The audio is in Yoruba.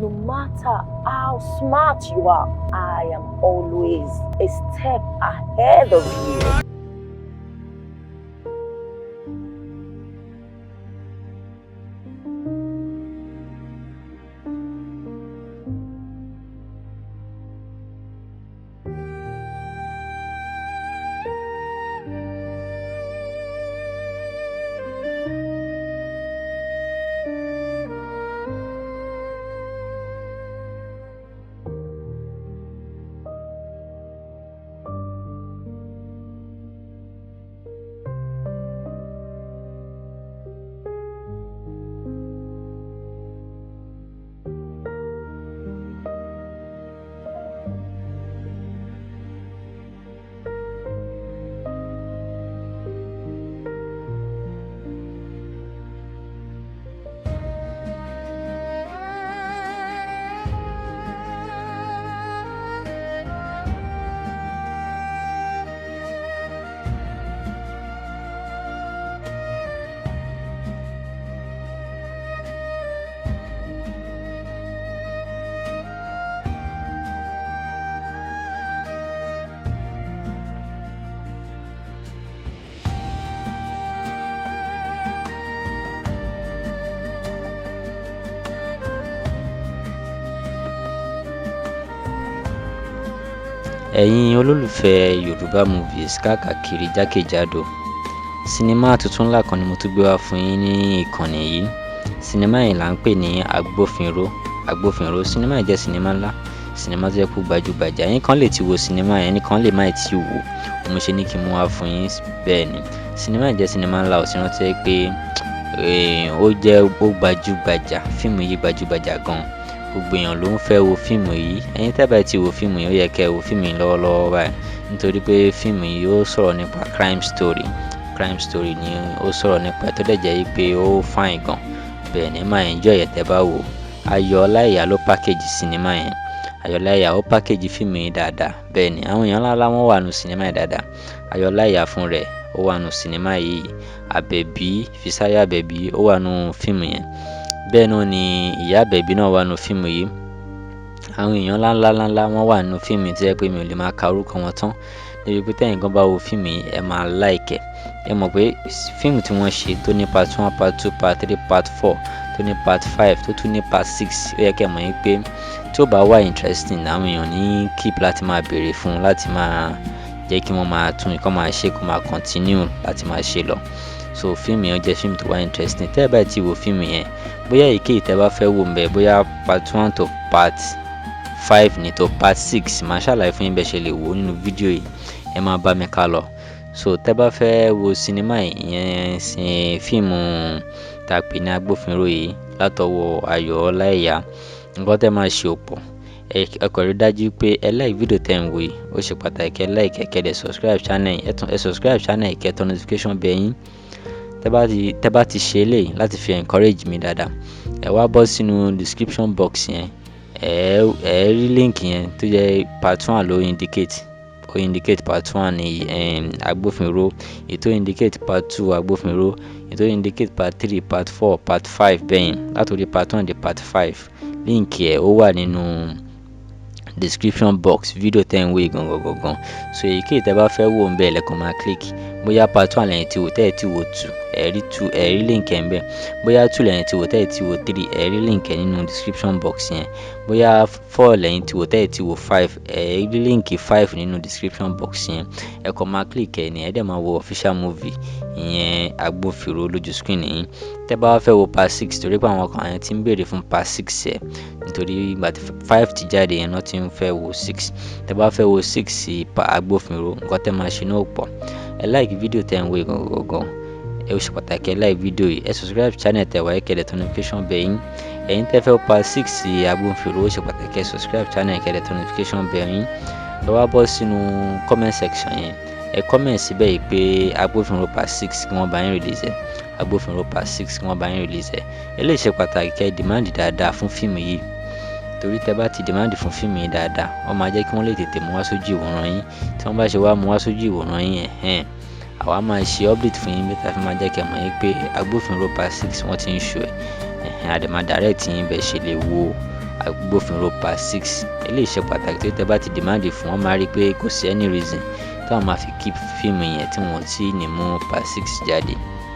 no matter how smart you are, I am always a step ahead of you. Ẹ̀yin olólùfẹ́ Yorùbá movies káàkiri jákèjádò, sinimá tuntun ńlá kan ni mo tún gbé wá fún yín ní ìkànnì yìí. Sinimá yìí là ń pè ní Agbófinró. Sinimá yìí jẹ́ sinimá ńlá, sinimá tó jẹ́ pé gbajúgbajà. Ẹ̀yin kan lè ti wo sinimá yẹn, ẹ̀yin kan lè má ti wò. Mo ṣe ní kí n mú wá fún yín bẹ́ẹ̀ ni. Sinimá yìí jẹ́ sinimá ńlá, ó sì rántí pé ó gbajúgbajà. Fíìmù yìí gbajúgbajà gan. Gbogbo èèyàn ló ń fẹ́ wo fíìmù yìí. Ẹ̀yin tẹ́ bá ti wo fíìmù yìí, ó yẹ kẹ́ wo fíìmù yìí lọ́wọ́lọ́wọ́ báyìí, nítorí pé fíìmù yìí ó sọ̀rọ̀ nípa crime story ni ó sọ̀rọ̀ nípa, tó dẹ̀ jẹ́ pé ó fine gan. Bẹ́ẹ̀ ni, ẹ máa enjoy ẹ̀ tẹ́ bá wò. Ayọ̀ Ọláìyá ló package sinimá yẹn. Ayọ̀ Ọláìyá ó package fíìmù yìí dáadáa. Bẹ́ẹ̀ ni, àwọn èèyàn ńlá wọn wà nínú sinimá yìí dáadáa. Ayọ̀ Ọláìyá fún rẹ̀ ó wà nínú sinimá yìí. Fisáyọ̀ Àbẹ̀bí ó wà nínú fíìmù yẹn. Bẹ́ẹ̀ náà ni ìyá Àbẹ̀bí náà wà nínú fíìmù yìí. Àwọn èèyàn ńlá wọ́n wà nínú fíìmù yìí, tó jẹ́ pé mi ò lè máa ka orúkọ wọn tán. Níbi pé tẹ́yin gan bá wo fíìmù yìí, ẹ máa like ẹ̀. Ẹ mọ̀ pé fíìmù tí wọ́n ṣe tó ní part 1, part 2, part 3, part 4, tó ní part 5, tó tún ní part 6, ó yẹ kẹ́ mọ̀ yín pé tí ó bá wà interesting, àwọn èèyàn ní keep láti máa béèrè fún, láti máa jẹ́ kí wọ́n máa tún kó máa ṣe, kó máa continue láti máa ṣe lọ. So fíìmù yẹn jẹ́ fíìmù tó wà interesting. Tẹ́ ẹ bá ti wo fíìmù yẹn, bóyá èyíkéyìí tẹ́ bá fẹ́ wò ńbẹ̀, bóyá part 1 to part 5 ní tó part 6, màá ṣàlàyé fún yín bẹ́ẹ̀ ṣe lè wò nínú fídíò yìí. Ẹ máa bá mi ká lọ. So tẹ́ bá fẹ́ wo sinimá yìí, ìyẹn fíìmù tá a pè ní Agbófinró yìí látọwọ́ Ayọ̀ Ọláìyá, nǹkan tẹ́ máa ṣe ọ̀pọ̀. Ẹ kò rí dájú pé ẹ like fídíò tẹ́ ń wò yìí. Ó ṣe pàtàkì, ẹ like, kẹ́ dẹ̀ subscribe channel yìí. Ẹ subscribe channel yìí, kẹ́ tọ́ notification bell yín. Tẹ́ bá ti ṣe eléyìí láti fi encourage mi dáadáa, ẹ wá bọ́ sínú description box yẹn. Ẹ rí link yẹn tó jẹ́ part 1 ló indicate part 1 ní Agbófinró, ètò indicate part 2 Agbófinró, ètò indicate part 3, part 4, part 5 bẹ́yìn, látòrí part 1 dé part 5. Link ẹ̀ ó wà nínú description box fídíò tẹ́ ń wò gangan. So èyíkéyìí tẹ́ bá fẹ́ wò ńbẹ̀ lẹ́kọ̀ọ́ máa click. Bóyá part 1 lẹ́yìn tí wò tẹ́ ẹ ti wò 2, ẹ rí link ẹ̀ ńbẹ̀. Bóyá 2 lẹ́yìn tí wò tẹ́ ẹ ti wò 3, ẹ rí link ẹ̀ nínú description box yẹn. Bóyá 4 lẹ́yìn tí wò tẹ́ ẹ ti wò 5, ẹ rí link 5 nínú description box yẹn. Ẹ kàn máa click ẹ̀ ní, ẹ dẹ̀ máa wo official movie ìyẹn Agbófinró lójú screen yín. Tẹ́ bá fẹ́ wo part 6, torí pé àwọn kan ti ń béèrè fún part 6 ẹ̀, nítorí ìgbà tí 5 ti jáde yẹn náà ti ń fẹ́ wo 6. Tẹ́ bá fẹ́ wo 6 Agbófinró, nǹkan tẹ́ máa ṣe náà pọ̀. Ẹ like fídíò tẹ́ ń wò gangan. Ẹ ó ṣe pàtàkì, ẹ like fídíò yìí. Ẹ subscribe channel tẹ́ wá, kẹ́ dẹ̀ tọ́ notification bell yín. Ẹ̀yin tẹ́ fẹ́ part 6 Agbófinró, ó ṣe pàtàkì, ẹ subscribe channel, kẹ́ dẹ̀ tọ́ notification bell yín. Ẹ wá bọ́ sínú comment section yẹn. Ẹ comment síbẹ̀ yìí pé Agbófinró part 6 kí wọ́n bá yín release ẹ̀. Agbófinró part 6 kí wọ́n bá yín release ẹ̀. Eléyìí ṣe pàtàkì, kẹ́ demand dáadáa fún fíìmù yìí. Torí tẹ́ bá ti demand fún fíìmù yìí dáadáa, wọ́n máa jẹ́ kí wọ́n lè tètè mú wá sójú ìwòran yín. Tí wọ́n bá ṣe wá mú wá sójú ìwòran yín, àwa máa ṣe update fún yín, bẹ́ẹ̀ tá fi máa jẹ́ kẹ́ mọ̀ yín pé Agbófinró part 6 wọ́n ti ń show ẹ̀. A dẹ̀ máa direct yín bẹ́ẹ̀ ṣe lè wo agbófinró part 6. Eléyìí ṣe pàtàkì tó tẹ́ bá ti demand fún wọn máa rí pé kò sí any reason tí wọ́n máa fi keep fíìmù yẹn tí wọ́n ti ní mú part 6 jáde.